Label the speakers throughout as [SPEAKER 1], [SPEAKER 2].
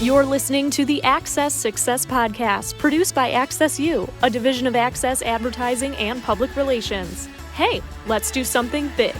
[SPEAKER 1] You're listening to the Access Success Podcast, produced by Access U, a division of Access Advertising and Public Relations. Hey, let's do something big.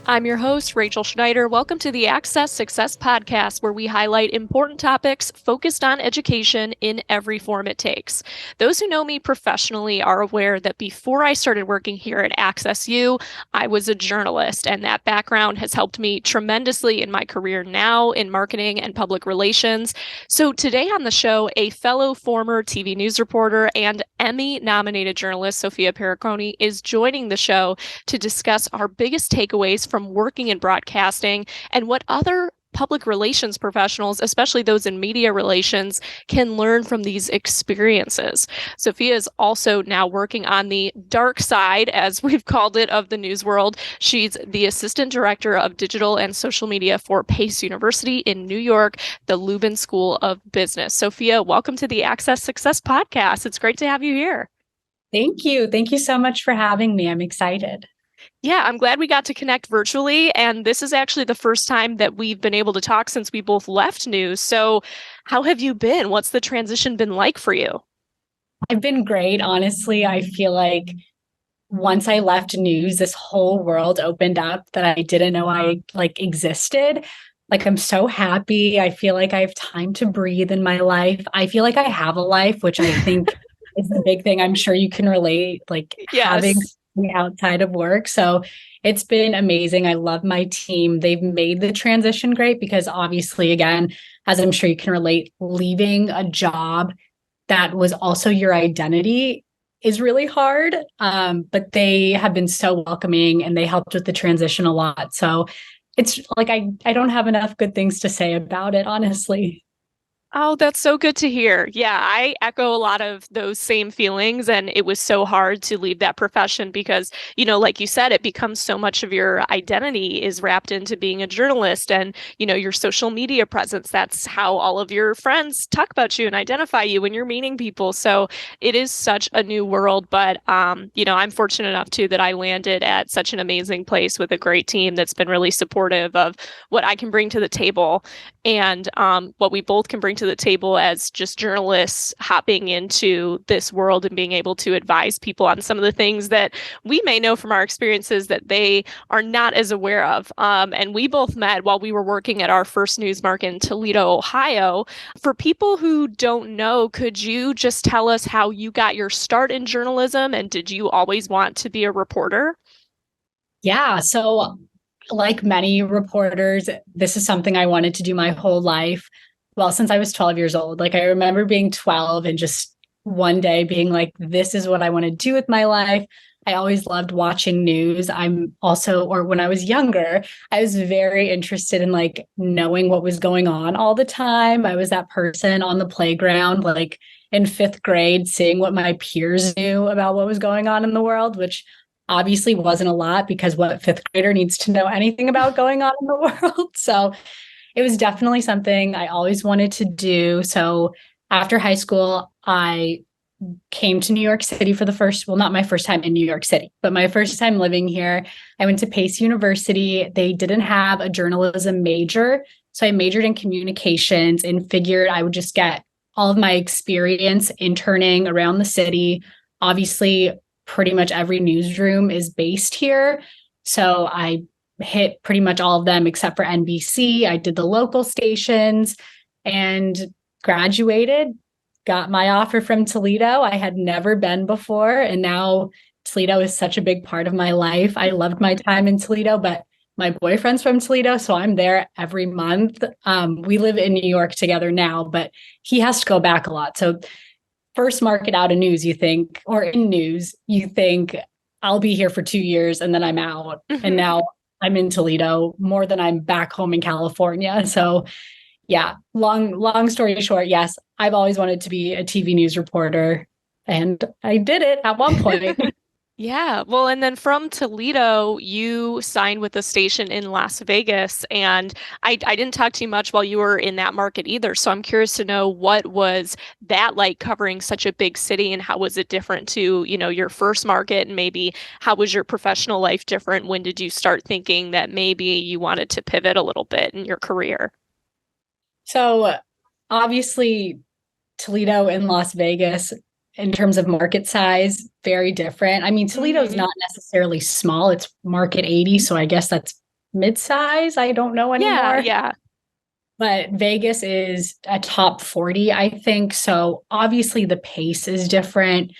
[SPEAKER 1] I'm your host, Rachel Schneider. Welcome to the Access Success Podcast, where we highlight important topics focused on education in every form it takes. Those who know me professionally are aware that before I started working here at Access U, I was a journalist, and that background has helped me tremendously in my career now in marketing and public relations. So today on the show, a fellow former TV news reporter and Emmy-nominated journalist, Sophia Perricone, is joining the show to discuss our biggest takeaways from working in broadcasting and what other public relations professionals, especially those in media relations, can learn from these experiences. Sophia is also now working on the dark side, as we've called it, of the news world. She's the assistant director of digital and social media for Pace University in New York, the Lubin School of Business. Sophia, welcome to the Access Success Podcast. It's great to have you here.
[SPEAKER 2] Thank you. Thank you so much for having me. I'm excited.
[SPEAKER 1] Yeah, I'm glad we got to connect virtually. And this is actually the first time that we've been able to talk since we both left news. So how have you been? What's the transition been like for you?
[SPEAKER 2] I've been great. Honestly, I feel like once I left news, this whole world opened up that I didn't know I existed. I'm so happy. I feel like I have time to breathe in my life. I feel like I have a life, which I think is the big thing. I'm sure you can relate,
[SPEAKER 1] Yes.
[SPEAKER 2] Having outside of work. So it's been amazing. I love my team. They've made the transition great because obviously, again, as I'm sure you can relate, leaving a job that was also your identity is really hard. But they have been so welcoming and they helped with the transition a lot. So it's I don't have enough good things to say about it, honestly.
[SPEAKER 1] Oh, that's so good to hear. Yeah, I echo a lot of those same feelings. And it was so hard to leave that profession because, like you said, it becomes so much of your identity is wrapped into being a journalist and, your social media presence. That's how all of your friends talk about you and identify you when you're meeting people. So it is such a new world. But, I'm fortunate enough, too, that I landed at such an amazing place with a great team that's been really supportive of what I can bring to the table and what we both can bring to the table as just journalists hopping into this world and being able to advise people on some of the things that we may know from our experiences that they are not as aware of. And we both met while we were working at our first news market in Toledo, Ohio. For people who don't know, could you just tell us how you got your start in journalism? And did you always want to be a reporter?
[SPEAKER 2] Yeah. So like many reporters, this is something I wanted to do my whole life. Well, since I was 12 years old. I remember being 12 and just one day being like, this is what I want to do with my life. I always loved watching news. When I was younger, I was very interested in knowing what was going on all the time. I was that person on the playground, in fifth grade, seeing what my peers knew about what was going on in the world, which obviously wasn't a lot because what fifth grader needs to know anything about going on in the world? So it was definitely something I always wanted to do. So after high school, I came to New York City for not my first time in New York City, but my first time living here. I went to Pace University. They didn't have a journalism major. So I majored in communications and figured I would just get all of my experience interning around the city. Obviously, pretty much every newsroom is based here. So I hit pretty much all of them except for NBC. I did the local stations and graduated, got my offer from Toledo. I had never been before. And now Toledo is such a big part of my life. I loved my time in Toledo, but my boyfriend's from Toledo, so I'm there every month. We live in New York together now, but he has to go back a lot. So first market out of news, you think, or in news, you think I'll be here for 2 years and then I'm out. Mm-hmm. And now I'm in Toledo more than I'm back home in California. So yeah, long story short, yes, I've always wanted to be a TV news reporter and I did it at one point.
[SPEAKER 1] Yeah. Well, and then from Toledo, you signed with a station in Las Vegas. And I didn't talk to you much while you were in that market either. So I'm curious to know, what was that like covering such a big city, and how was it different to, your first market? And maybe how was your professional life different? When did you start thinking that maybe you wanted to pivot a little bit in your career?
[SPEAKER 2] So obviously, Toledo and Las Vegas, in terms of market size, very different. I mean, Toledo's
[SPEAKER 1] Hmm.
[SPEAKER 2] not necessarily small, it's market 80. So I guess that's mid size. I don't know
[SPEAKER 1] Yeah,
[SPEAKER 2] anymore.
[SPEAKER 1] yeah.
[SPEAKER 2] But Vegas is a top 40, I think. So obviously the pace is different.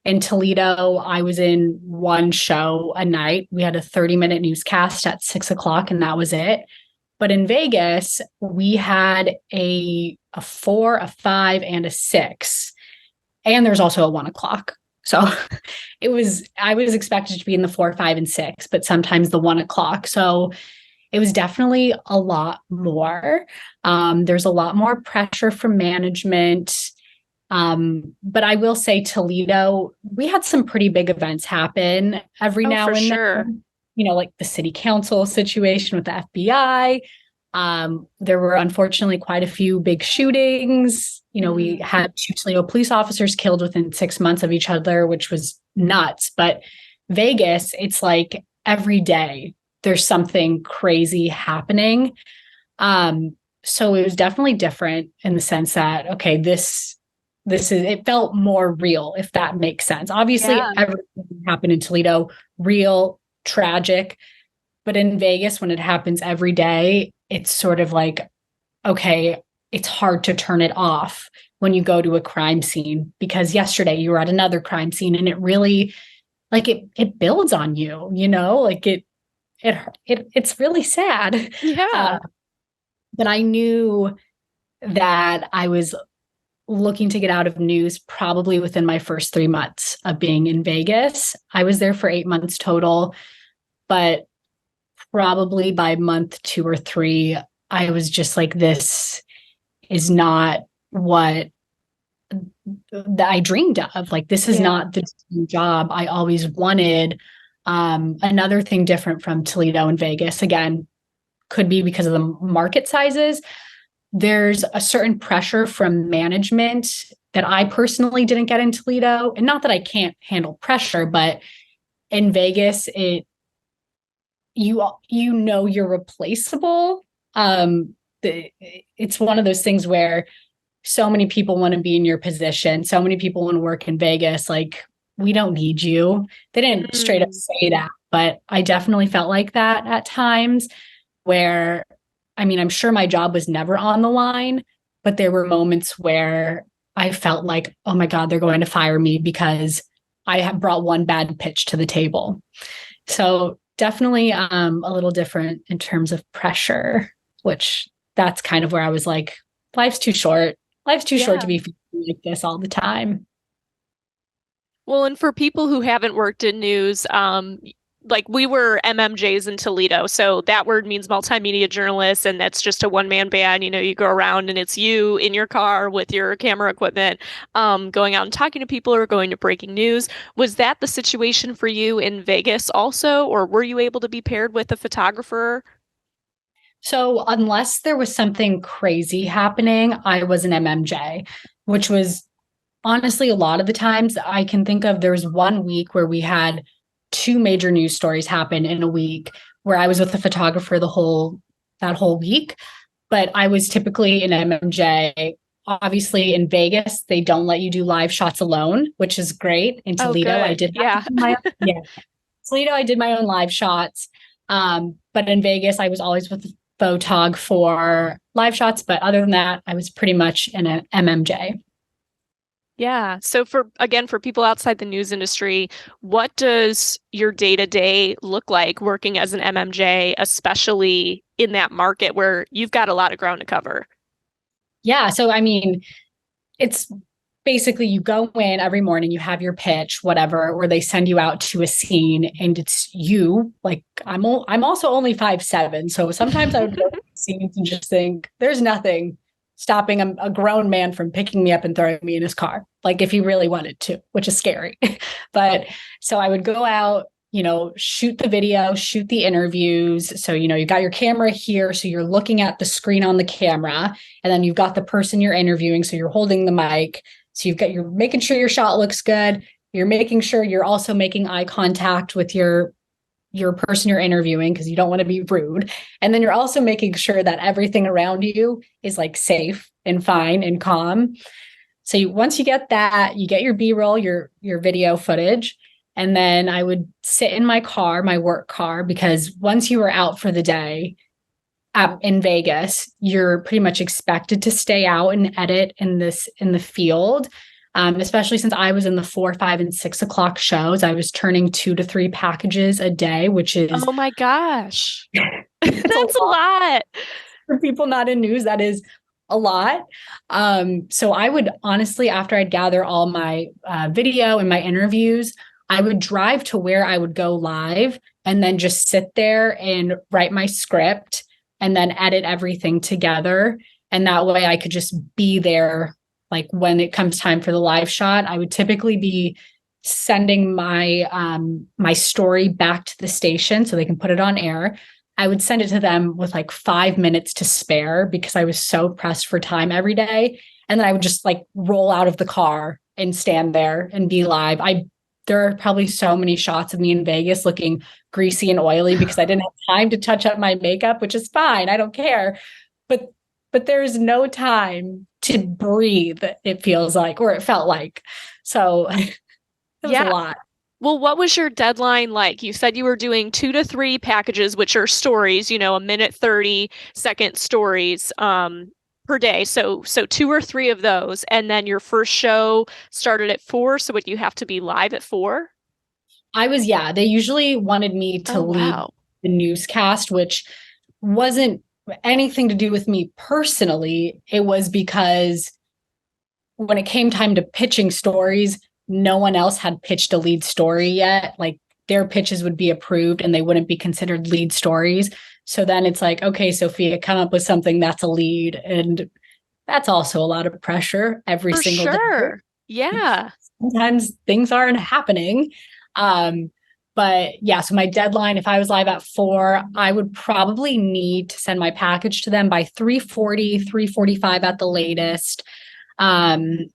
[SPEAKER 2] In Toledo, I was in one show a night. We had a 30-minute newscast at 6 o'clock, and that was it. But in Vegas, we had a 4, a 5, and a 6. And there's also a 1 o'clock. So I was expected to be in the 4, 5, and 6, but sometimes the 1 o'clock. So it was definitely a lot more. There's a lot more pressure from management. But I will say Toledo, we had some pretty big events happen every
[SPEAKER 1] Oh,
[SPEAKER 2] now
[SPEAKER 1] for
[SPEAKER 2] and
[SPEAKER 1] sure.
[SPEAKER 2] then, like the city council situation with the FBI. There were unfortunately quite a few big shootings. We
[SPEAKER 1] Mm.
[SPEAKER 2] had 2 Toledo police officers killed within 6 months of each other, which was nuts. But Vegas, it's like every day there's something crazy happening. So it was definitely different in the sense that, okay, it felt more real, if that makes sense. Obviously,
[SPEAKER 1] Yeah.
[SPEAKER 2] everything happened in Toledo, real, tragic. But in Vegas, when it happens every day, it's sort of like, okay, it's hard to turn it off when you go to a crime scene because yesterday you were at another crime scene and it really like it builds on you, like it's really sad.
[SPEAKER 1] Yeah.
[SPEAKER 2] Uh, but I knew that I was looking to get out of news probably within my first 3 months of being in Vegas. I was there for 8 months total, but probably by month 2 or 3, I was just like, this is not what that I dreamed of. Like, this is
[SPEAKER 1] Yeah.
[SPEAKER 2] not the job I always wanted. Another thing different from Toledo and Vegas, again, could be because of the market sizes. There's a certain pressure from management that I personally didn't get in Toledo. And not that I can't handle pressure, but in Vegas, you're replaceable. It's one of those things where so many people want to be in your position. So many people want to work in Vegas. Like, we don't need you. They didn't straight up
[SPEAKER 1] Mm.
[SPEAKER 2] say that, but I definitely felt like that at times where, I mean, I'm sure my job was never on the line, but there were moments where I felt like, oh my God, they're going to fire me because I have brought one bad pitch to the table. So definitely a little different in terms of pressure, which that's kind of where I was like, life's too short. Life's too short
[SPEAKER 1] Yeah.
[SPEAKER 2] to be feeling like this all the time.
[SPEAKER 1] Well, and for people who haven't worked in news, like we were MMJs in Toledo. So that word means multimedia journalist, and that's just a one-man band. You go around and it's you in your car with your camera equipment, going out and talking to people or going to breaking news. Was that the situation for you in Vegas also, or were you able to be paired with a photographer?
[SPEAKER 2] So unless there was something crazy happening, I was an MMJ, which was honestly a lot of the times I can think of. There was one week where we had 2 major news stories happen in a week where I was with a photographer that whole week, but I was typically an MMJ. Obviously in Vegas, they don't let you do live shots alone, which is great. In
[SPEAKER 1] Oh,
[SPEAKER 2] Toledo, I
[SPEAKER 1] good.
[SPEAKER 2] did have to
[SPEAKER 1] Yeah.
[SPEAKER 2] do my own, yeah. Toledo, I did my own live shots. But in Vegas, I was always with the photog for live shots. But other than that, I was pretty much in an MMJ.
[SPEAKER 1] Yeah. So for people outside the news industry, what does your day-to-day look like working as an MMJ, especially in that market where you've got a lot of ground to cover?
[SPEAKER 2] Yeah. So, I mean, it's basically you go in every morning, you have your pitch, whatever, or they send you out to a scene and it's you. Like, I'm also only 5'7". So sometimes I would go to scenes and just think there's nothing stopping a grown man from picking me up and throwing me in his car, like if he really wanted to, which is scary. But so I would go out, shoot the video, shoot the interviews. So, you've got your camera here. So you're looking at the screen on the camera, and then you've got the person you're interviewing. So you're holding the mic. So you're making sure your shot looks good. You're making sure you're also making eye contact with your your person you're interviewing because you don't want to be rude. And then you're also making sure that everything around you is like safe and fine and calm. So once you get that, you get your B-roll, your video footage, and then I would sit in my car, my work car, because once you were out for the day in Vegas, you're pretty much expected to stay out and edit in the field. Especially since I was in the 4, 5, and 6 o'clock shows, I was turning 2 to 3 packages a day, which is
[SPEAKER 1] Oh my gosh.
[SPEAKER 2] it's
[SPEAKER 1] That's a lot.
[SPEAKER 2] for people not in news. That is a lot. So I would honestly, after I'd gather all my video and my interviews, I would drive to where I would go live and then just sit there and write my script and then edit everything together. And that way I could just be there. Like when it comes time for the live shot, I would typically be sending my story back to the station so they can put it on air. I would send it to them with like 5 minutes to spare because I was so pressed for time every day. And then I would just like roll out of the car and stand there and be live. There are probably so many shots of me in Vegas looking greasy and oily because I didn't have time to touch up my makeup, which is fine. I don't care. But there is no time to breathe, it feels like, or it felt like. So it was a lot.
[SPEAKER 1] Well, what was your deadline like? You said you were doing 2 to 3 packages, which are stories, a minute 30-second stories per day. So 2 or 3 of those. And then your first show started at 4. So would you have to be live at 4?
[SPEAKER 2] They usually wanted me to lead the newscast, which wasn't anything to do with me personally. It was because when it came time to pitching stories, no one else had pitched a lead story yet. Like their pitches would be approved and they wouldn't be considered lead stories. So then it's like, okay, Sophia, come up with something that's a lead. And that's also a lot of pressure every single day.
[SPEAKER 1] Yeah.
[SPEAKER 2] Sometimes things aren't happening. But yeah, so my deadline, if I was live at 4, I would probably need to send my package to them by 3:40, 3:45 at the latest. And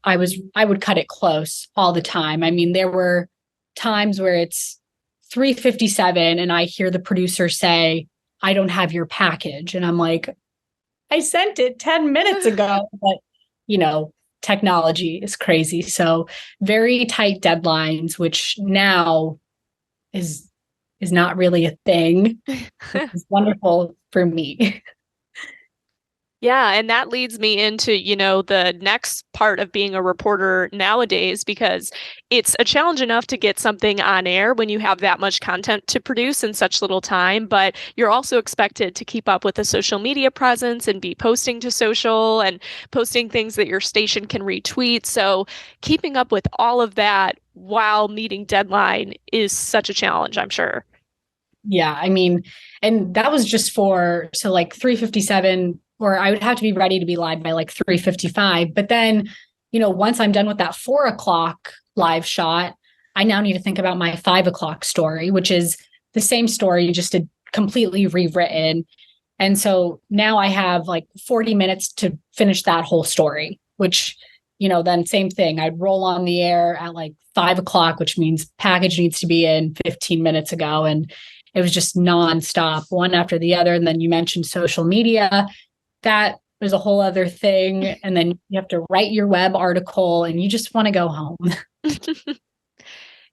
[SPEAKER 2] I would cut it close all the time. I mean, there were times where it's 3:57 and I hear the producer say, "I don't have your package." And I'm like, I sent it 10 minutes ago, but technology is crazy. So very tight deadlines, which now is not really a thing. It's wonderful for me.
[SPEAKER 1] Yeah, and that leads me into, the next part of being a reporter nowadays, because it's a challenge enough to get something on air when you have that much content to produce in such little time, but you're also expected to keep up with a social media presence and be posting to social and posting things that your station can retweet. So keeping up with all of that while meeting deadline is such a challenge, I'm sure.
[SPEAKER 2] Yeah, I mean, and that was just so like 3:57, or I would have to be ready to be live by like 3:55. But then, once I'm done with that 4 o'clock live shot, I now need to think about my 5 o'clock story, which is the same story, just completely rewritten. And so now I have like 40 minutes to finish that whole story, which, then same thing. I'd roll on the air at like 5 o'clock, which means package needs to be in 15 minutes ago. And it was just nonstop, one after the other. And then you mentioned social media. That was a whole other thing. And then you have to write your web article and you just want to go home.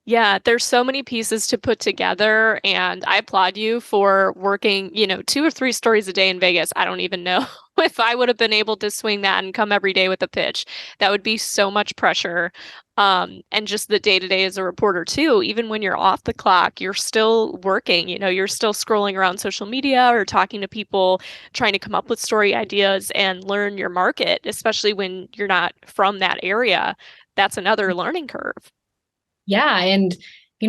[SPEAKER 1] Yeah, there's so many pieces to put together, and I applaud you for working, 2 or 3 stories a day in Vegas. I don't even know if I would have been able to swing that and come every day with a pitch. That would be so much pressure. And just the day-to-day as a reporter too, even when you're off the clock, you're still working, you're still scrolling around social media or talking to people, trying to come up with story ideas and learn your market, especially when you're not from that area. That's another learning curve.
[SPEAKER 2] Yeah. And,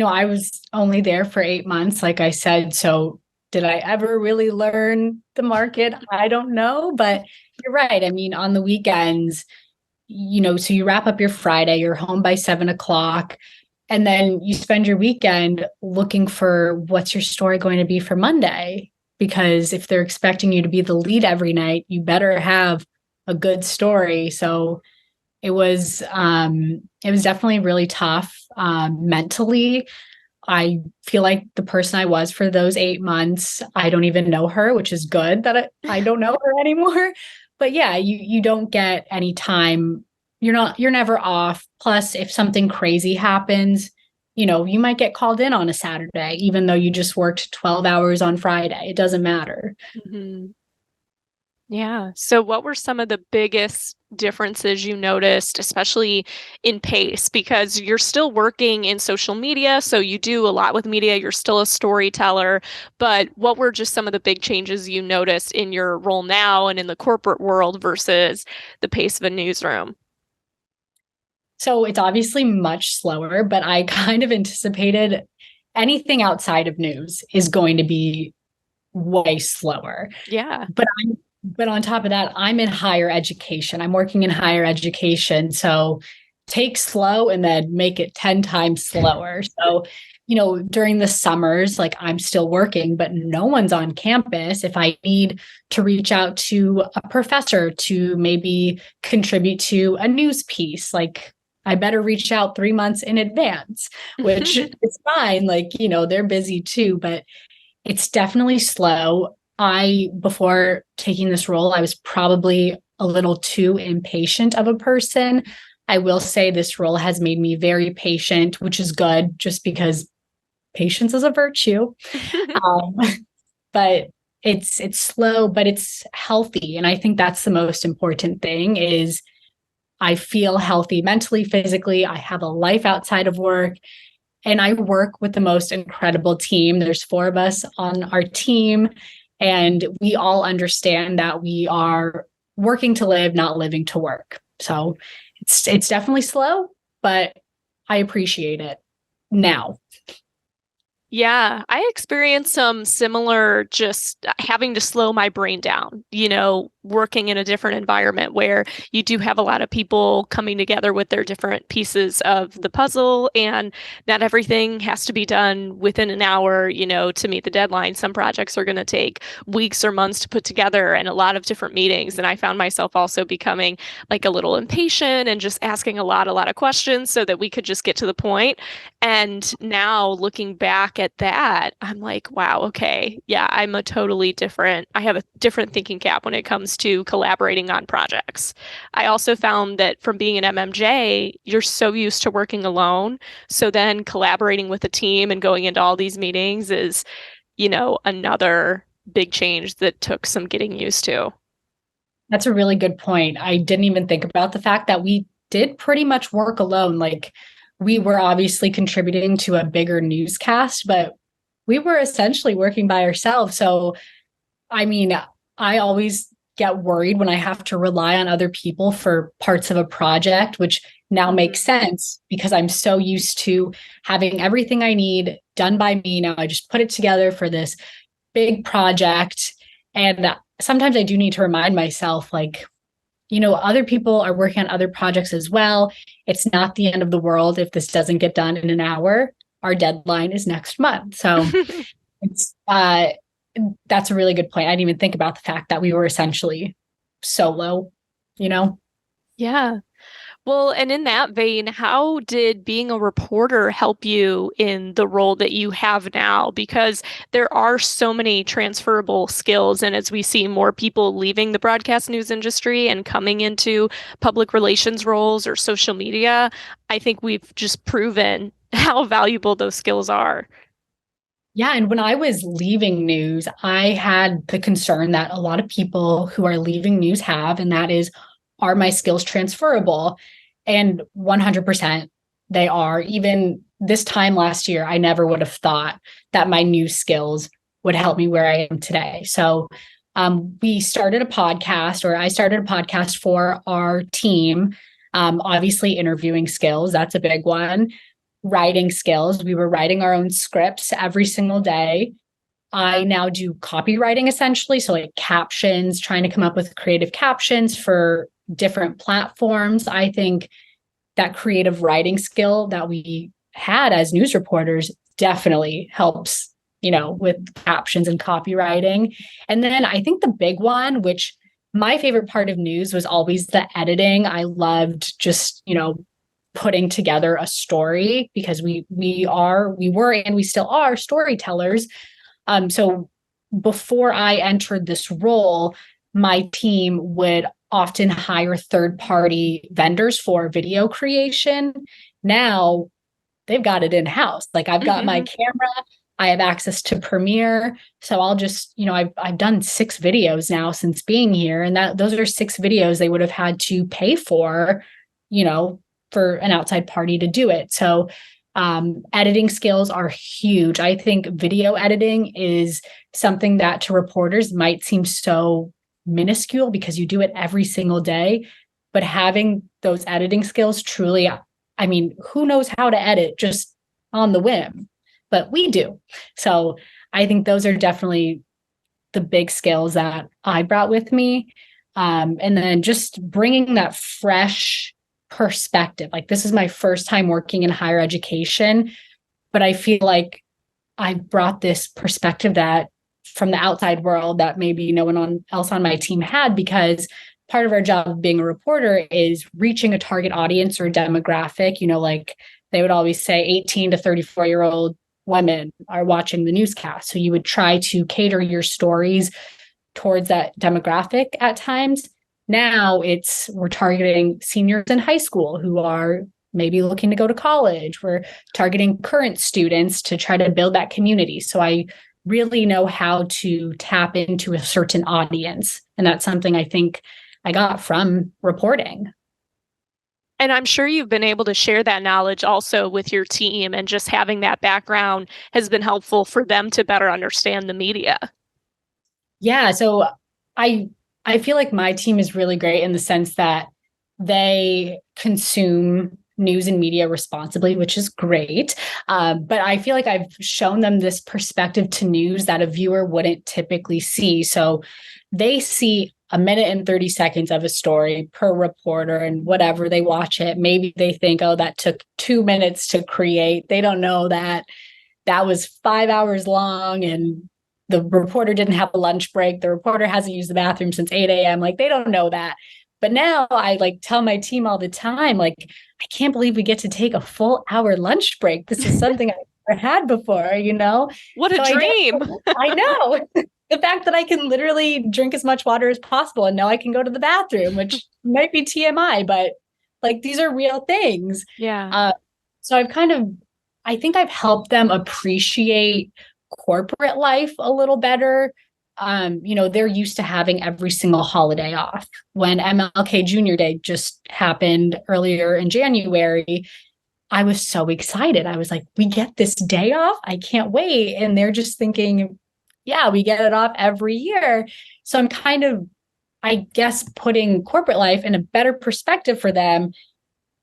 [SPEAKER 2] I was only there for 8 months, like I said. So did I ever really learn the market? I don't know, but you're right. I mean, on the weekends, so you wrap up your Friday, you're home by 7 o'clock, and then you spend your weekend looking for what's your story going to be for Monday. Because if they're expecting you to be the lead every night, you better have a good story. So it was definitely really tough mentally. I feel like the person I was for those 8 months, I don't even know her, which is good that I don't know her anymore. But yeah, you don't get any time. You're never off. Plus, if something crazy happens, you might get called in on a Saturday, even though you just worked 12 hours on Friday. It doesn't matter.
[SPEAKER 1] Mhm. Yeah. So, what were some of the biggest differences you noticed, especially in pace? Because you're still working in social media, so you do a lot with media, you're still a storyteller. But what were just some of the big changes you noticed in your role now and in the corporate world versus the pace of a newsroom?
[SPEAKER 2] So it's obviously much slower, but I kind of anticipated anything outside of news is going to be way slower.
[SPEAKER 1] Yeah.
[SPEAKER 2] But on top of that, I'm in higher education. I'm working in higher education. So take slow and then make it 10 times slower. So, during the summers, like I'm still working, but no one's on campus. If I need to reach out to a professor to maybe contribute to a news piece, like I better reach out 3 months in advance, which is fine. Like, they're busy too, but it's definitely slow. Before taking this role, I was probably a little too impatient of a person. I will say this role has made me very patient, which is good just because patience is a virtue. Um, but it's slow, but it's healthy. And I think that's the most important thing is I feel healthy mentally, physically. I have a life outside of work. And I work with the most incredible team. There's 4 of us on our team, and we all understand that we are working to live, not living to work. So it's definitely slow, but I appreciate it now.
[SPEAKER 1] Yeah, I experienced some similar just having to slow my brain down, working in a different environment where you do have a lot of people coming together with their different pieces of the puzzle, and not everything has to be done within an hour, to meet the deadline. Some projects are going to take weeks or months to put together and a lot of different meetings. And I found myself also becoming like a little impatient and just asking a lot of questions so that we could just get to the point. And now looking back at that, I'm like, wow, okay, yeah, I have a different thinking cap when it comes to collaborating on projects. I also found that from being an MMJ, you're so used to working alone. So then collaborating with a team and going into all these meetings is, another big change that took some getting used to.
[SPEAKER 2] That's a really good point. I didn't even think about the fact that we did pretty much work alone. Like we were obviously contributing to a bigger newscast, but we were essentially working by ourselves. So, I mean, I always get worried when I have to rely on other people for parts of a project, which now makes sense because I'm so used to having everything I need done by me. Now I just put it together for this big project. And sometimes I do need to remind myself, like, other people are working on other projects as well. It's not the end of the world if this doesn't get done in an hour. Our deadline is next month. So it's that's a really good point. I didn't even think about the fact that we were essentially solo.
[SPEAKER 1] Yeah. Well, and in that vein, how did being a reporter help you in the role that you have now? Because there are so many transferable skills. And as we see more people leaving the broadcast news industry and coming into public relations roles or social media, I think we've just proven how valuable those skills are.
[SPEAKER 2] Yeah. And when I was leaving news, I had the concern that a lot of people who are leaving news have, and that is, are my skills transferable? And 100% they are. Even this time last year, I never would have thought that my new skills would help me where I am today. So we started a podcast, or I started a podcast for our team. Obviously, interviewing skills, that's a big one. Writing skills. We were writing our own scripts every single day. I now do copywriting essentially. So, like captions, trying to come up with creative captions for different platforms. I think that creative writing skill that we had as news reporters definitely helps, with captions and copywriting. And then I think the big one, which my favorite part of news was always the editing. I loved just, putting together a story, because we were and we still are storytellers. So before I entered this role, my team would often hire third-party vendors for video creation. Now they've got it in-house. Like, I've got my camera, I have access to Premiere. So I'll just, I've done 6 videos now since being here. And those are 6 videos they would have had to pay for an outside party to do it. So editing skills are huge. I think video editing is something that to reporters might seem so minuscule because you do it every single day. But having those editing skills truly, I mean, who knows how to edit just on the whim? But we do. So I think those are definitely the big skills that I brought with me. And then just bringing that fresh perspective. Like, this is my first time working in higher education, but I feel like I brought this perspective that from the outside world that maybe no one else on my team had, because part of our job of being a reporter is reaching a target audience or demographic. Like they would always say 18 to 34-year-old women are watching the newscast. So you would try to cater your stories towards that demographic at times. Now we're targeting seniors in high school who are maybe looking to go to college. We're targeting current students to try to build that community. So I really know how to tap into a certain audience. And that's something I think I got from reporting.
[SPEAKER 1] And I'm sure you've been able to share that knowledge also with your team, and just having that background has been helpful for them to better understand the media.
[SPEAKER 2] Yeah. So I feel like my team is really great in the sense that they consume news and media responsibly, which is great. But I feel like I've shown them this perspective to news that a viewer wouldn't typically see. So they see a minute and 30 seconds of a story per reporter, and whatever they watch it, maybe they think, oh, that took 2 minutes to create. They don't know that was 5 hours long and the reporter didn't have a lunch break. The reporter hasn't used the bathroom since 8 a.m. Like, they don't know that. But now I tell my team all the time, I can't believe we get to take a full hour lunch break. This is something I've never had before,
[SPEAKER 1] What a dream.
[SPEAKER 2] I know. The fact that I can literally drink as much water as possible and now I can go to the bathroom, which might be TMI, but these are real things.
[SPEAKER 1] Yeah.
[SPEAKER 2] So I think I've helped them appreciate corporate life a little better. They're used to having every single holiday off. When MLK Jr. Day just happened earlier in January, I was so excited. I was like, we get this day off? I can't wait. And they're just thinking, yeah, we get it off every year. So I'm I guess, putting corporate life in a better perspective for them,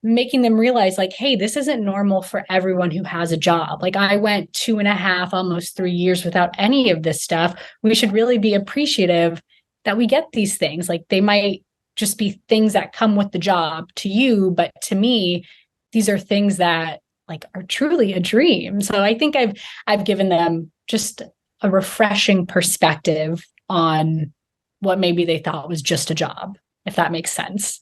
[SPEAKER 2] making them realize hey, this isn't normal for everyone who has a job. I went 2.5, almost 3 years without any of this stuff. We should really be appreciative that we get these things. They might just be things that come with the job to you, but to me, these are things that are truly a dream. So I think I've given them just a refreshing perspective on what maybe they thought was just a job, if that makes sense.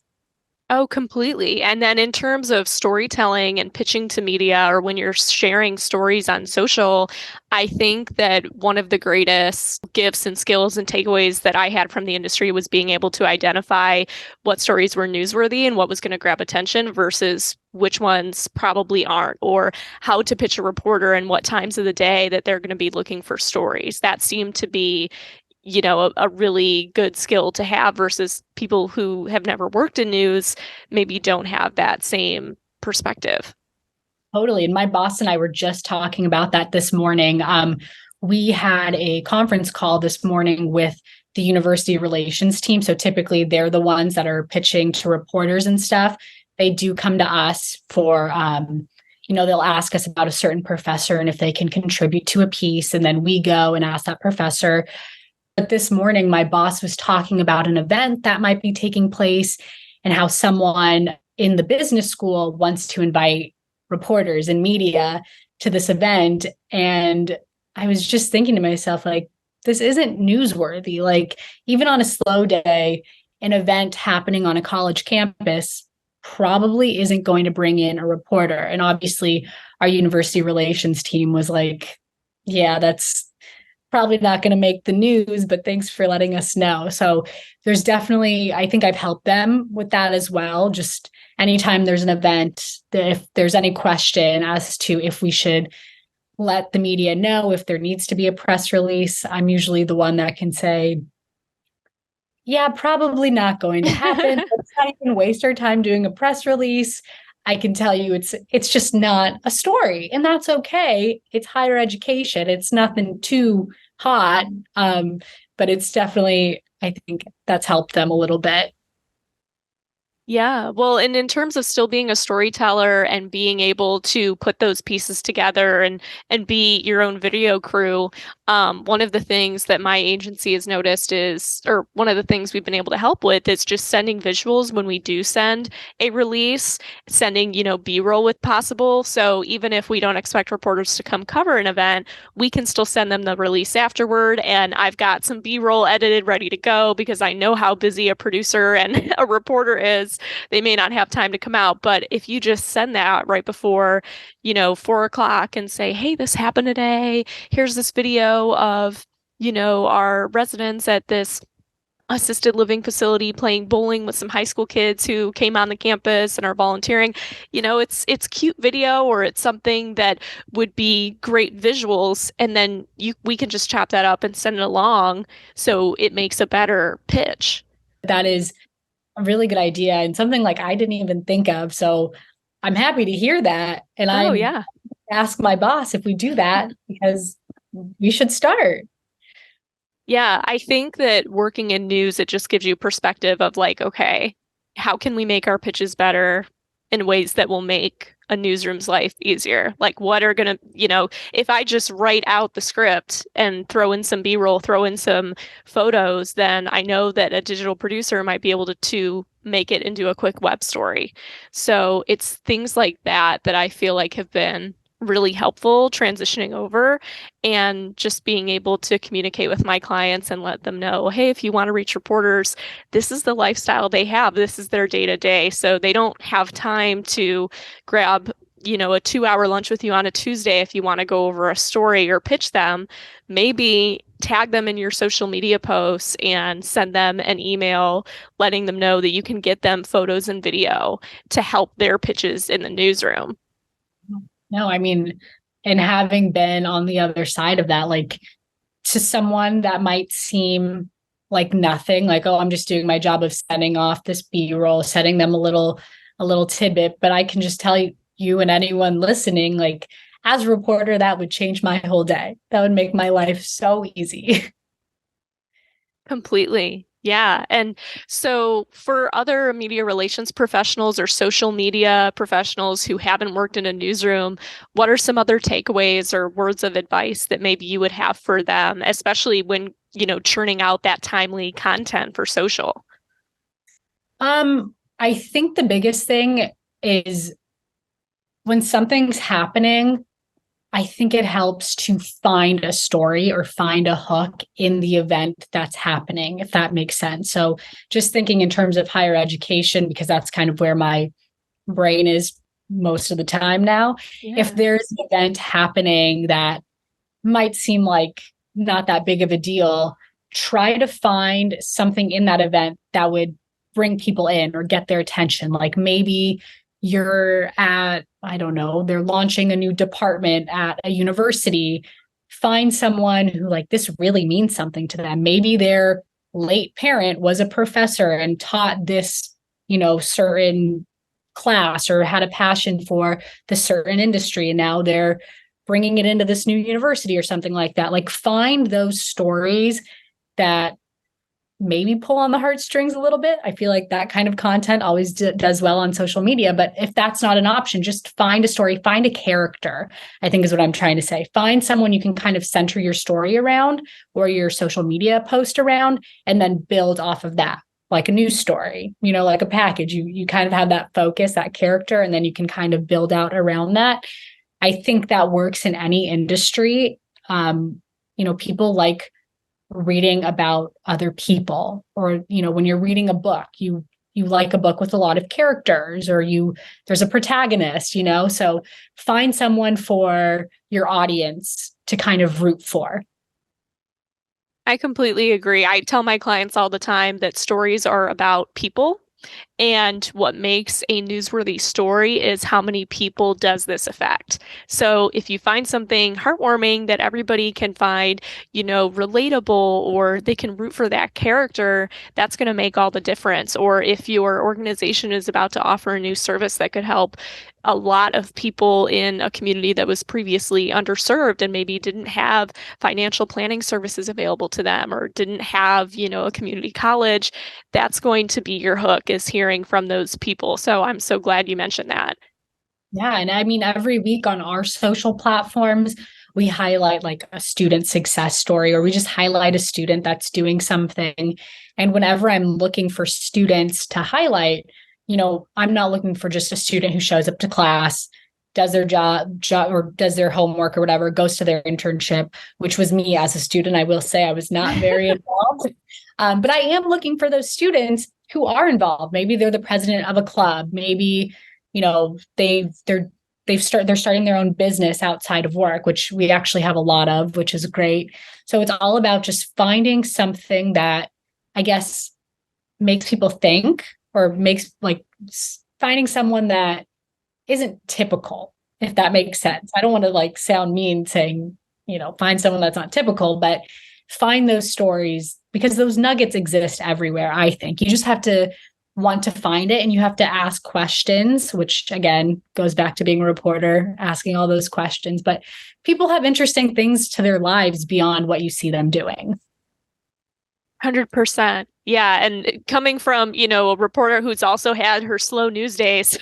[SPEAKER 1] Oh, completely. And then in terms of storytelling and pitching to media, or when you're sharing stories on social, I think that one of the greatest gifts and skills and takeaways that I had from the industry was being able to identify what stories were newsworthy and what was going to grab attention versus which ones probably aren't, or how to pitch a reporter and what times of the day that they're going to be looking for stories. That seemed to be a really good skill to have versus people who have never worked in news maybe don't have that same perspective.
[SPEAKER 2] Totally. And my boss and I were just talking about that this morning. We had a conference call this morning with the university relations team. So typically they're the ones that are pitching to reporters and stuff. They do come to us for, they'll ask us about a certain professor and if they can contribute to a piece. And then we go and ask that professor. But this morning, my boss was talking about an event that might be taking place and how someone in the business school wants to invite reporters and media to this event. And I was just thinking to myself, this isn't newsworthy. Even on a slow day, an event happening on a college campus, probably isn't going to bring in a reporter. And obviously, our university relations team was like, yeah, that's probably not going to make the news, but thanks for letting us know. So there's definitely, I think I've helped them with that as well. Just anytime there's an event, if there's any question as to if we should let the media know if there needs to be a press release, I'm usually the one that can say, yeah, probably not going to happen. Let's not even waste our time doing a press release. I can tell you it's just not a story, and that's okay. It's higher education. It's nothing too hot. But it's definitely, I think that's helped them a little bit.
[SPEAKER 1] Yeah, well, and in terms of still being a storyteller and being able to put those pieces together and be your own video crew, one of the things that my agency has noticed is, or one of the things we've been able to help with is just sending visuals when we do send a release, sending, B-roll with possible. So even if we don't expect reporters to come cover an event, we can still send them the release afterward. And I've got some B-roll edited ready to go because I know how busy a producer and a reporter is. They may not have time to come out, but if you just send that right before, 4 o'clock and say, hey, this happened today. Here's this video of, our residents at this assisted living facility playing bowling with some high school kids who came on the campus and are volunteering. It's cute video, or it's something that would be great visuals, and then we can just chop that up and send it along so it makes a better pitch.
[SPEAKER 2] That is a really good idea and something like I didn't even think of. So I'm happy to hear that. And
[SPEAKER 1] Oh,
[SPEAKER 2] I'm
[SPEAKER 1] yeah.
[SPEAKER 2] ask my boss if we do that because we should start.
[SPEAKER 1] Yeah, I think that working in news, it just gives you perspective of like, okay, how can we make our pitches better in ways that will make a newsroom's life easier? Like, what are going to, if I just write out the script and throw in some B-roll, throw in some photos, then I know that a digital producer might be able to make it into a quick web story. So it's things like that that I feel like have been really helpful transitioning over, and just being able to communicate with my clients and let them know, hey, if you want to reach reporters, this is the lifestyle they have. This is their day to day. So they don't have time to grab, a 2-hour lunch with you on a Tuesday if you want to go over a story or pitch them. Maybe tag them in your social media posts and send them an email letting them know that you can get them photos and video to help their pitches in the newsroom.
[SPEAKER 2] No, I mean, and having been on the other side of that, like to someone that might seem like nothing, like, oh, I'm just doing my job of sending off this B-roll, setting them a little tidbit. But I can just tell you and anyone listening, like as a reporter, that would change my whole day. That would make my life so easy.
[SPEAKER 1] Completely. Yeah. And so for other media relations professionals or social media professionals who haven't worked in a newsroom, what are some other takeaways or words of advice that maybe you would have for them, especially when, churning out that timely content for social?
[SPEAKER 2] I think the biggest thing is when something's happening, I think it helps to find a story or find a hook in the event that's happening, if that makes sense. So just thinking in terms of higher education, because that's kind of where my brain is most of the time now.
[SPEAKER 1] Yeah.
[SPEAKER 2] If there's an event happening that might seem like not that big of a deal, try to find something in that event that would bring people in or get their attention. Like maybe you're at, I don't know, they're launching a new department at a university. Find someone who like this really means something to them. Maybe their late parent was a professor and taught this, certain class or had a passion for the certain industry. And now they're bringing it into this new university or something like that. Like find those stories that maybe pull on the heartstrings a little bit. I feel like that kind of content always does well on social media. But if that's not an option, just find a story, find a character, I think is what I'm trying to say. Find someone you can kind of center your story around or your social media post around, and then build off of that, like a news story, like a package. You kind of have that focus, that character, and then you can kind of build out around that. I think that works in any industry. People like reading about other people, or when you're reading a book, you you like a book with a lot of characters, or there's a protagonist, so find someone for your audience to kind of root for.
[SPEAKER 1] I completely agree. I tell my clients all the time that stories are about people. And what makes a newsworthy story is how many people does this affect. So if you find something heartwarming that everybody can find, relatable, or they can root for that character, that's going to make all the difference. Or if your organization is about to offer a new service that could help a lot of people in a community that was previously underserved and maybe didn't have financial planning services available to them, or didn't have, a community college, that's going to be your hook, is hearing from those people. So I'm so glad you mentioned that.
[SPEAKER 2] Yeah. And I mean, every week on our social platforms, we highlight like a student success story, or we just highlight a student that's doing something. And whenever I'm looking for students to highlight, I'm not looking for just a student who shows up to class, does their job or does their homework or whatever, goes to their internship, which was me as a student. I will say I was not very involved. But I am looking for those students who are involved. Maybe they're the president of a club. Maybe, they're starting their own business outside of work, which we actually have a lot of, which is great. So it's all about just finding something that I guess makes people think, or makes like finding someone that isn't typical, if that makes sense. I don't want to like sound mean saying, find someone that's not typical, but find those stories, because those nuggets exist everywhere. I think you just have to want to find it, and you have to ask questions, which again goes back to being a reporter, asking all those questions. But people have interesting things to their lives beyond what you see them doing.
[SPEAKER 1] 100%. Yeah. And coming from, a reporter who's also had her slow news days,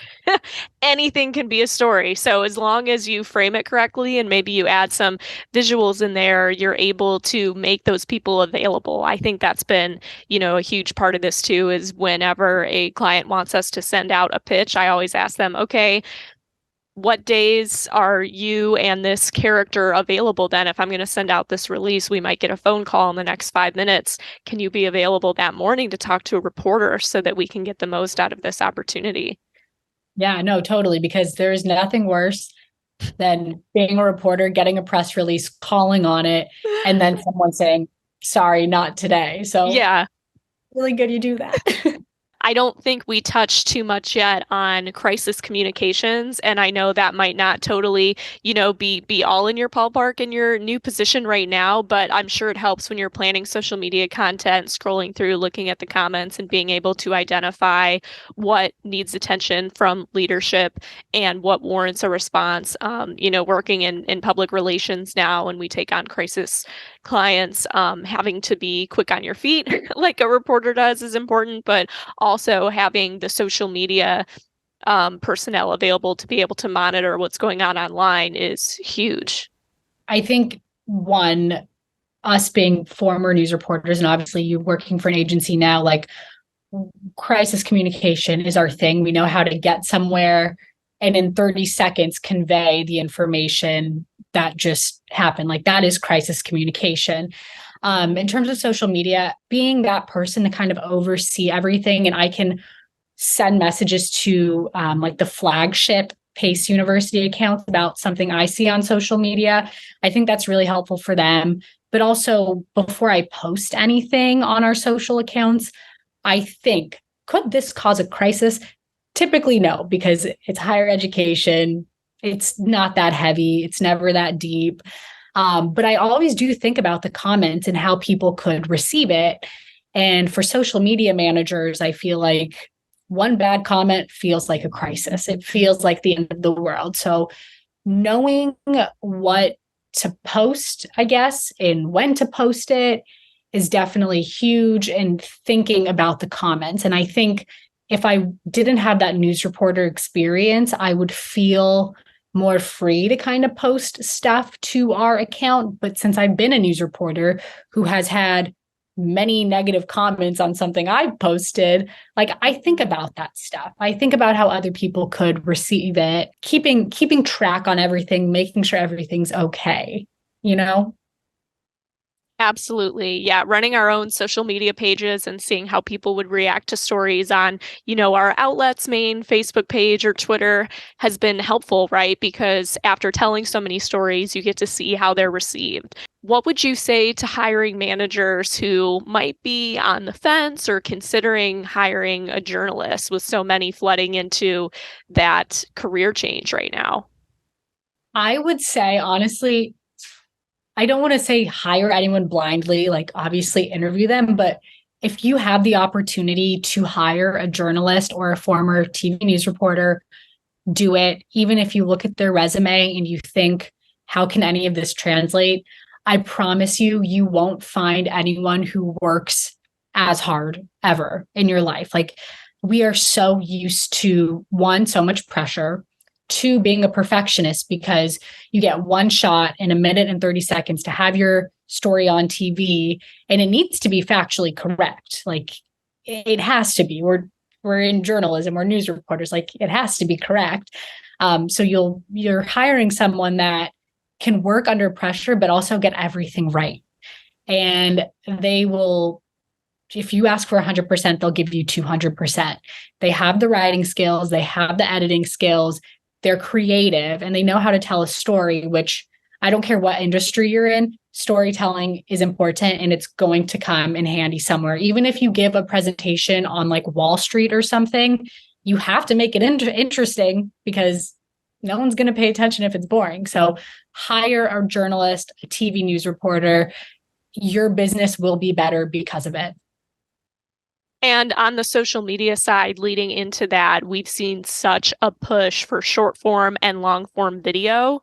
[SPEAKER 1] anything can be a story. So as long as you frame it correctly and maybe you add some visuals in there, you're able to make those people available. I think that's been, a huge part of this too, is whenever a client wants us to send out a pitch, I always ask them, okay, what days are you and this character available then? If I'm going to send out this release, we might get a phone call in the next 5 minutes. Can you be available that morning to talk to a reporter so that we can get the most out of this opportunity?
[SPEAKER 2] Yeah, no, totally. Because there's nothing worse than being a reporter, getting a press release, calling on it, and then someone saying, sorry, not today. So
[SPEAKER 1] Yeah.
[SPEAKER 2] really good you do that.
[SPEAKER 1] I don't think we touched too much yet on crisis communications, and I know that might not totally, be all in your ballpark in your new position right now, but I'm sure it helps when you're planning social media content, scrolling through, looking at the comments, and being able to identify what needs attention from leadership and what warrants a response. Working in public relations now, and we take on crisis clients, having to be quick on your feet like a reporter does is important, but also having the social media personnel available to be able to monitor what's going on online is huge.
[SPEAKER 2] I think us being former news reporters, and obviously you working for an agency now, like crisis communication is our thing. We know how to get somewhere and in 30 seconds convey the information that just happened. Like that is crisis communication. In terms of social media, being that person to kind of oversee everything, and I can send messages to like the flagship Pace University accounts about something I see on social media. I think that's really helpful for them. But also, before I post anything on our social accounts, I think, could this cause a crisis? Typically, no, because it's higher education. It's not that heavy. It's never that deep. But I always do think about the comments and how people could receive it. And for social media managers, I feel like one bad comment feels like a crisis. It feels like the end of the world. So knowing what to post, I guess, and when to post it is definitely huge, and thinking about the comments. And I think if I didn't have that news reporter experience, I would feel more free to kind of post stuff to our account. But since I've been a news reporter who has had many negative comments on something I've posted, like I think about that stuff. I think about how other people could receive it, keeping track on everything, making sure everything's okay, you know?
[SPEAKER 1] Absolutely. Yeah. Running our own social media pages and seeing how people would react to stories on, our outlet's main Facebook page or Twitter has been helpful, right? Because after telling so many stories, you get to see how they're received. What would you say to hiring managers who might be on the fence or considering hiring a journalist with so many flooding into that career change right now?
[SPEAKER 2] I would say, honestly, I don't want to say hire anyone blindly, like obviously interview them, but if you have the opportunity to hire a journalist or a former TV news reporter, do it. Even if you look at their resume and you think, how can any of this translate? I promise you, you won't find anyone who works as hard ever in your life. Like, we are so used to one, so much pressure, two, being a perfectionist because you get one shot in a minute and 30 seconds to have your story on TV and it needs to be factually correct. Like, it has to be. We're in journalism, we're news reporters, like it has to be correct. So you're hiring someone that can work under pressure, but also get everything right. And they will, if you ask for 100%, they'll give you 200%. They have the writing skills, they have the editing skills, they're creative, and they know how to tell a story, which I don't care what industry you're in, storytelling is important and it's going to come in handy somewhere. Even if you give a presentation on like Wall Street or something, you have to make it interesting because no one's going to pay attention if it's boring. So hire a journalist, a TV news reporter. Your business will be better because of it.
[SPEAKER 1] And on the social media side, leading into that, we've seen such a push for short form and long form video.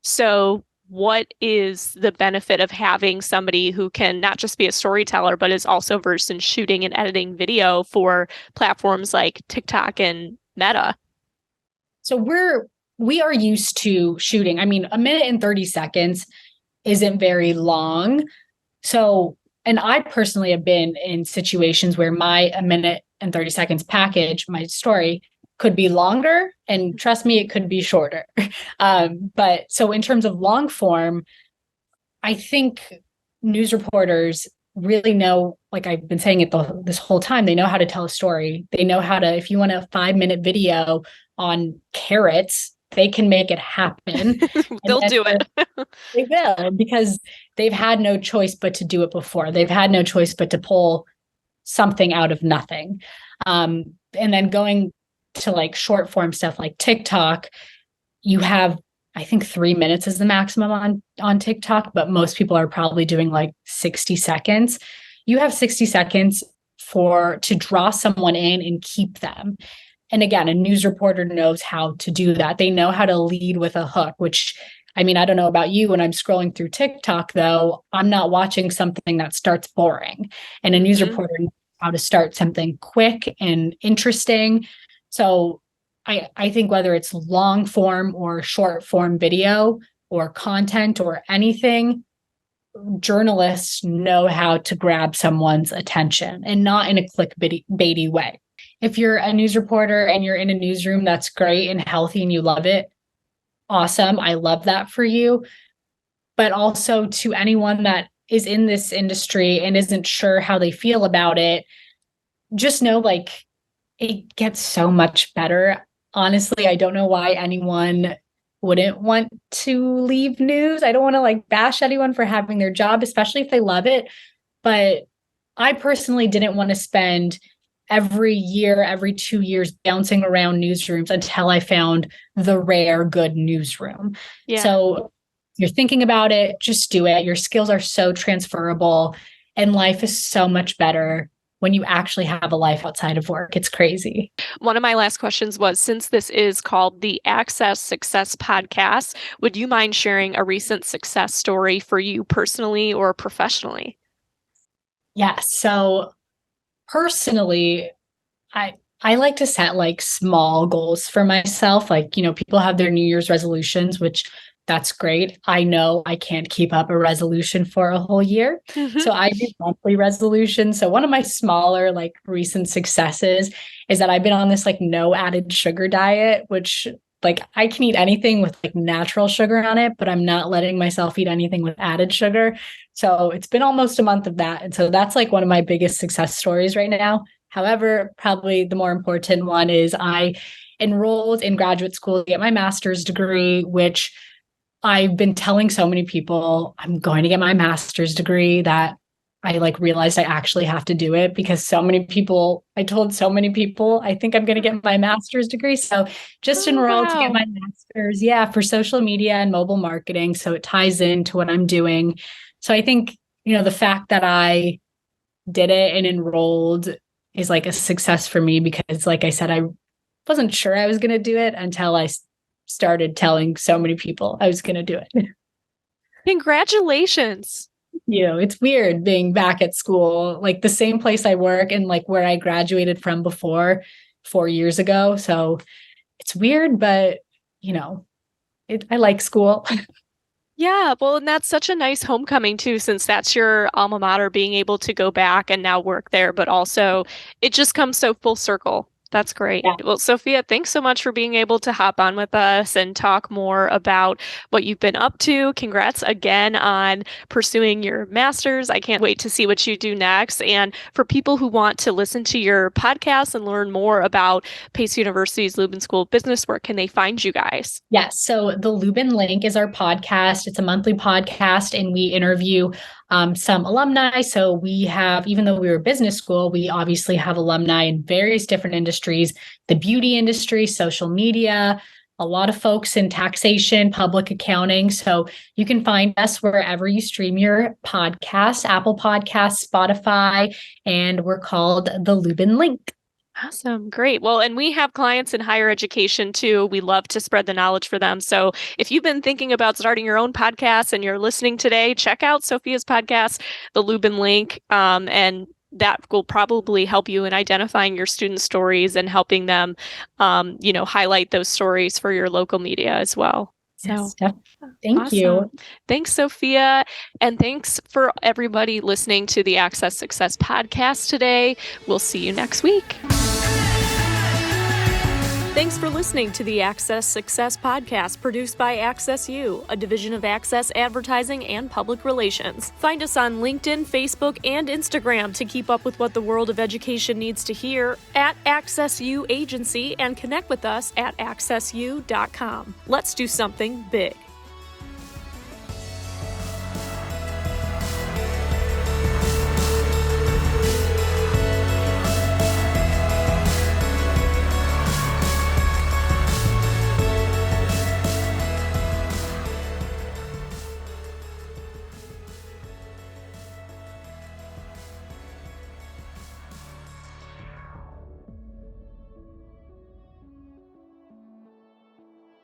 [SPEAKER 1] So, what is the benefit of having somebody who can not just be a storyteller, but is also versed in shooting and editing video for platforms like TikTok and Meta?
[SPEAKER 2] So we are used to shooting. I mean, a minute and 30 seconds isn't very long. So, and I personally have been in situations where my a minute and 30 seconds package, my story, could be longer, and trust me, it could be shorter. But so in terms of long form, I think news reporters really know, like I've been saying it this whole time, they know how to tell a story. They know how to, if you want a 5-minute video on carrots, they can make it happen.
[SPEAKER 1] They'll do it.
[SPEAKER 2] They will, because they've had no choice but to do it before. They've had no choice but to pull something out of nothing. And then going to like short form stuff like TikTok, you have, I think 3 minutes is the maximum on TikTok, but most people are probably doing like 60 seconds. You have 60 seconds to draw someone in and keep them. And again, a news reporter knows how to do that. They know how to lead with a hook, which, I mean, I don't know about you. When I'm scrolling through TikTok, though, I'm not watching something that starts boring. And a news reporter knows how to start something quick and interesting. So I think whether it's long form or short form video or content or anything, journalists know how to grab someone's attention and not in a clickbaity way. If you're a news reporter and you're in a newsroom that's great and healthy and you love it, awesome. I love that for you. But also to anyone that is in this industry and isn't sure how they feel about it, just know like it gets so much better. Honestly, I don't know why anyone wouldn't want to leave news. I don't want to like bash anyone for having their job, especially if they love it. But I personally didn't want to spend every year, every 2 years bouncing around newsrooms until I found the rare good newsroom.
[SPEAKER 1] Yeah.
[SPEAKER 2] So you're thinking about it, just do it. Your skills are so transferable and life is so much better when you actually have a life outside of work. It's crazy.
[SPEAKER 1] One of my last questions was, since this is called the Access Success Podcast, would you mind sharing a recent success story for you personally or professionally?
[SPEAKER 2] Yeah. So personally, I like to set like small goals for myself. Like, people have their New Year's resolutions, which that's great. I know I can't keep up a resolution for a whole year. So I do monthly resolutions. So one of my smaller, like recent successes is that I've been on this like no added sugar diet, which like I can eat anything with like natural sugar on it, but I'm not letting myself eat anything with added sugar. So it's been almost a month of that. And so that's like one of my biggest success stories right now. However, probably the more important one is I enrolled in graduate school to get my master's degree, which I've been telling so many people I'm going to get my master's degree that I like realized I actually have to do it because I told so many people I think I'm going to get my master's degree. So just
[SPEAKER 1] Oh,
[SPEAKER 2] enrolled to get
[SPEAKER 1] wow.
[SPEAKER 2] my master's, yeah, for social media and mobile marketing. So it ties into what I'm doing. So I think, the fact that I did it and enrolled is like a success for me because, like I said, I wasn't sure I was going to do it until I started telling so many people I was going to do it.
[SPEAKER 1] Congratulations.
[SPEAKER 2] It's weird being back at school, like the same place I work and like where I graduated from before 4 years ago. So it's weird, but I like school.
[SPEAKER 1] Yeah, well, and that's such a nice homecoming too, since that's your alma mater, being able to go back and now work there, but also it just comes so full circle. That's great.
[SPEAKER 2] Yeah.
[SPEAKER 1] Well, Sophia, thanks so much for being able to hop on with us and talk more about what you've been up to. Congrats again on pursuing your master's. I can't wait to see what you do next. And for people who want to listen to your podcast and learn more about Pace University's Lubin School of Business, where can they find you guys?
[SPEAKER 2] Yes. So the Lubin Link is our podcast. It's a monthly podcast, and we interview some alumni. So we have, even though we were a business school, we obviously have alumni in various different industries, the beauty industry, social media, a lot of folks in taxation, public accounting. So you can find us wherever you stream your podcasts, Apple Podcasts, Spotify, and we're called the Lubin Link.
[SPEAKER 1] Awesome. Great. Well, and we have clients in higher education too. We love to spread the knowledge for them. So if you've been thinking about starting your own podcast and you're listening today, check out Sophia's podcast, the Lubin Link, and that will probably help you in identifying your student stories and helping them, highlight those stories for your local media as well. So
[SPEAKER 2] Yes, thank
[SPEAKER 1] awesome.
[SPEAKER 2] you.
[SPEAKER 1] Thanks, Sophia. And thanks for everybody listening to the Access Success podcast today. We'll see you next week. Thanks for listening to the Access Success podcast produced by Access U, a division of Access Advertising and Public Relations. Find us on LinkedIn, Facebook, and Instagram to keep up with what the world of education needs to hear at Access U Agency, and connect with us at accessu.com. Let's do something big.